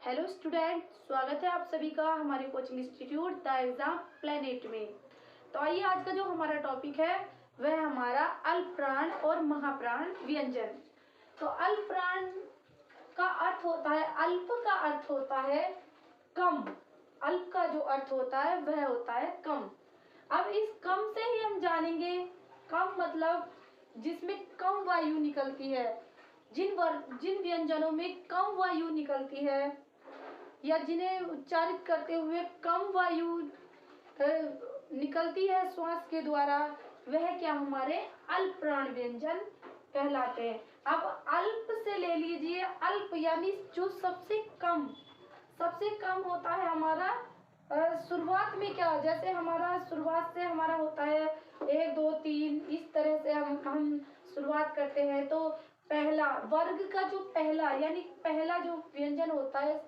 Hello student, स्वागत है आप सभी का हमारे coaching institute the exam planet में। तो आइए, आज का जो हमारा टॉपिक है वह हमारा अल्पप्राण और महाप्राण व्यंजन। तो अल्पप्राण का अर्थ होता है, अल्प का अर्थ होता है कम। अल्प का जो अर्थ होता है वह होता है कम। अब इस कम से ही हम जानेंगे, कम मतलब जिसमें कम वायु निकलती है, जिन व्यंजनों में कम वायु निकलती है या जिन्हें उच्चारित करते हुए कम वायु निकलती है श्वास के द्वारा, वह क्या हमारे अल्पप्राण व्यंजन कहलाते हैं। अब अल्प से ले लीजिए, अल्प यानी जो सबसे कम होता है हमारा। शुरुआत में क्या, जैसे हमारा शुरुआत से हमारा होता है 1 2 3, इस तरह से हम शुरुआत करते हैं। तो पहला वर्ग का जो पहला यानी पहला जो व्यंजन होता है,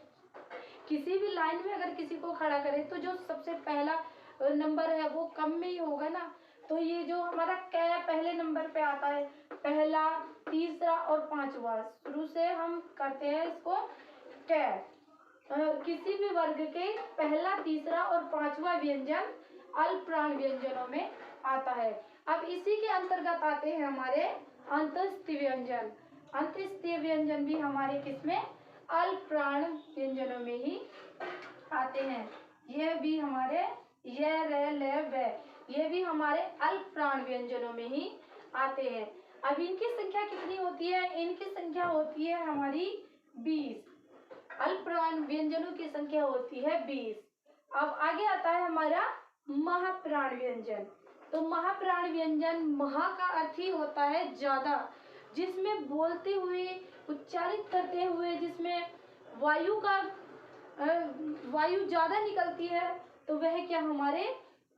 किसी भी लाइन में अगर किसी को खड़ा करें तो जो सबसे पहला नंबर है वो कम में ही होगा ना। तो ये जो हमारा कै पहले नंबर पे आता है, पहला, तीसरा और पांचवा, शुरू से हम करते हैं इसको कै। किसी भी वर्ग के पहला, तीसरा और पांचवा व्यंजन अल्पप्राण व्यंजनों में आता है। अब इसी के अंतर्गत आते हैं हमारे अंतस्थ व्यंजन। अंतस्थ व्यंजन भी हमारे किसमें, अल्पप्राण व्यंजनों में ही आते हैं। यह भी हमारे य, र, ल, व, ये भी हमारे अल्पप्राण व्यंजनों में ही आते हैं। अब इनकी संख्या कितनी होती है? इनकी संख्या होती है हमारी 20। अल्पप्राण व्यंजनों की संख्या होती है 20। अब आगे आता है हमारा महाप्राण व्यंजन। तो महाप्राण व्यंजन, महा का अर्थ ही होता है ज्यादा, जिसमें बोलते हुए, उच्चारित करते हुए जिसमें वायु ज्यादा निकलती है, तो वह क्या हमारे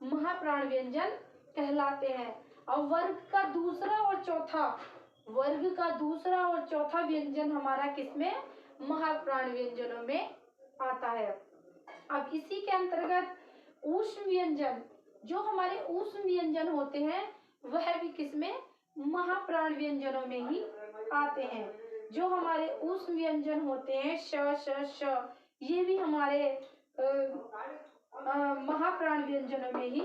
महाप्राण व्यंजन कहलाते हैं। और वर्ग का दूसरा और चौथा व्यंजन हमारा किसमें, महाप्राण व्यंजनों में आता है। अब इसी के अंतर्गत ऊष्म व्यंजन, जो हमारे ऊष्म व्यंजन होते हैं वह भी किसमें, महाप्राण व्यंजनों में ही आते हैं। जो हमारे ऊष्म व्यंजन होते हैं श, श, श, ये भी हमारे महाप्राण व्यंजनों में ही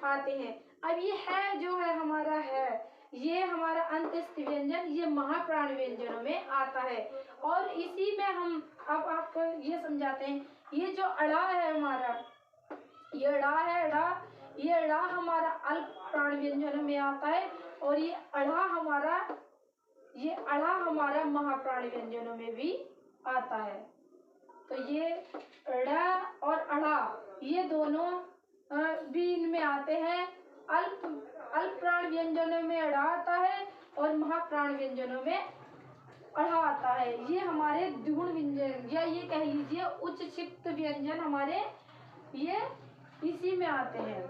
आते हैं। अब ये है जो है हमारा है, ये हमारा अंतस्थ व्यंजन, ये महाप्राण व्यंजनों में आता है। और इसी में हम अब आपको ये समझाते हैं, ये जो अड़ा है हमारा, ये अड़ा है, ये अड़ा हमारा अल्पप्राण व्यंजनों में आता है। और ये अड़ा हमारा महाप्राण व्यंजनों में भी आता है। तो ये अड़ा और अड़ा, ये दोनों भी इनमें आते हैं। अल्पप्राण व्यंजनों में अड़ा आता है और महाप्राण व्यंजनों में अड़ा आता है। ये हमारे द्विगुण व्यंजन, या ये कह लीजिए उच्च क्षिप्त व्यंजन हमारे ये इसी में आते हैं।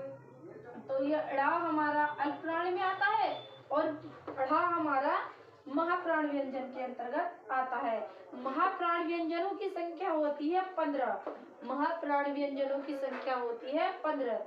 तो ये अड़ा हमारा अल्पप्राण में आता है और अड़ा हमारा महाप्राण व्यंजन के अंतर्गत आता है। महाप्राण व्यंजनों की संख्या होती है 15। महाप्राण व्यंजनों की संख्या होती है 15।